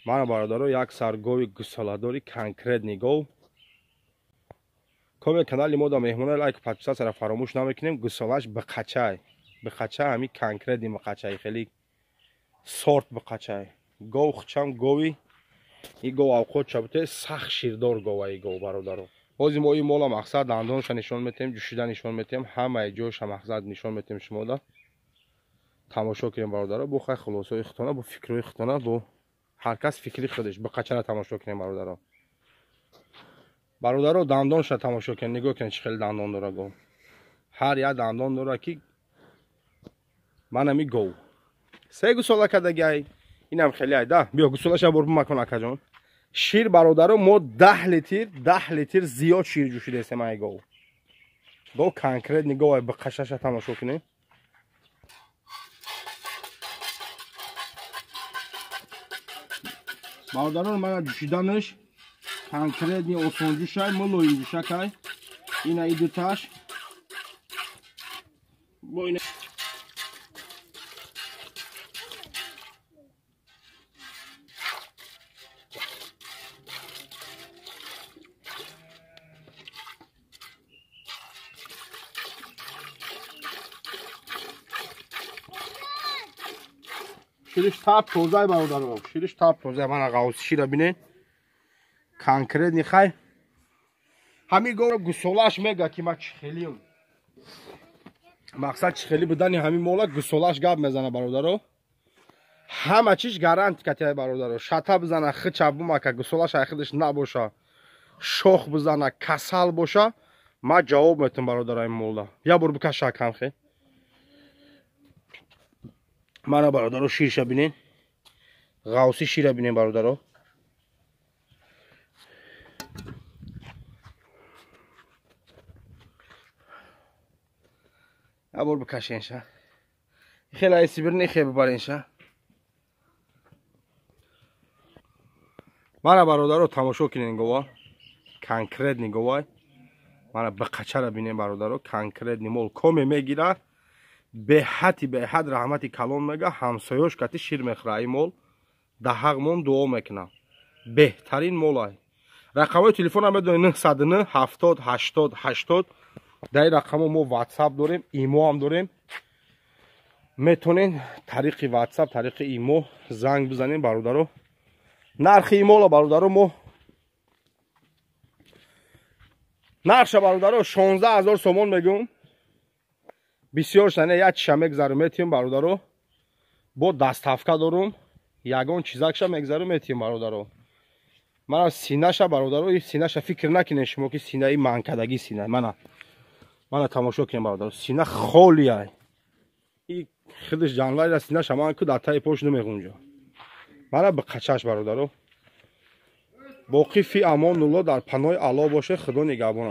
мана бародаро як саргови гусоладори конкретни гов. коме канали мо да меҳмоне лайк подписатсияро фаромӯш намекунем. гусолаш биқачай ҳами конкретни биқачай хеле сорт биқачай гов хчам гови и гов авқот чабуте сахт ширдор гова и гов бародаро. бози мо ин мола мақсад дандонша нишон метем, ҷӯшида нишон метем, ҳамаи ҷойша мақсад нишон метем. шумо да тамошо кунем бародаро. бо хай хулосаи хитона, бо фикрҳои хитона, бо ҳар кас фикри худаш биқачара тамошо кунем бародаро. бародаро дандонша тамошо кунем. нигоҳ кунед чӣ хеле дандон дора гов. ҳар як дандон дора ки манами гов. се гусола кадагай инам хеле айда. биё гусолаша бор бимакон акаҷон. шир бародаро мо 10 литр зиёд шир ҷӯшидесем ай гов. гов конкретни гов ай биқашаша тамошо кунем. бародаро мана ҷӯшиданаш конкретни осон ҷӯшай, мулоим ҷӯшакай. ина идуташ бо ина шириш тап тозай бародаро. шириш тап тозай. мана ғавси шира бинед конкретни хай ҳами гов гусолаш мега ки ма чихелиум. мақсад чихели будани ҳами мола гусолаш гап мезана бародаро. ҳама чиш гарант катия бародаро. шата бизана, хича бумака, гусолаш ай худаш набоша, шох бизана, касал боша, ма ҷавоб метум бародаро ин мола. я бор бикаша камхе. мана бародаро ширша бинен. ғавси шира бинен бародаро. я бор бикашенша. хеле ай сибирни хе бибаренша. мана бародаро тамошо кунен гова. конкретни гова. мана биқачара бинен бародаро. конкретни мол коме мегира. беҳати беҳад раҳмати калон мега. ҳамсоёш кати шир мехӯра ин мол. даҳақ мон дуо мекунам. беҳтарин мол ай. рақамои телефона медонед 909 70 80 80. дар ин рақамо мо ватсап дорем, имо ҳам дорем. метонен тариқи ватсап, тариқи имо занг бизанем бародаро. нархи имола бародаро мо нархша бародаро 16000 сомон мегӯм. бисёр шане як чиша мегзару метием бародаро. бо дастафка дорум. ягон чизакша мегзару метием бародаро. мана синаша бародаро, ин синаша фикр накунед шумо ки синаи манкадаги сина. мана тамошо кунем бародаро. сина холи ай. ин худаш ҷанвари синаша ман ку дар таи пош намеғунҷа. мана биқачаш бародаро. боқи фи амонулло дар паноҳи алло боше. худо нигаҳбон.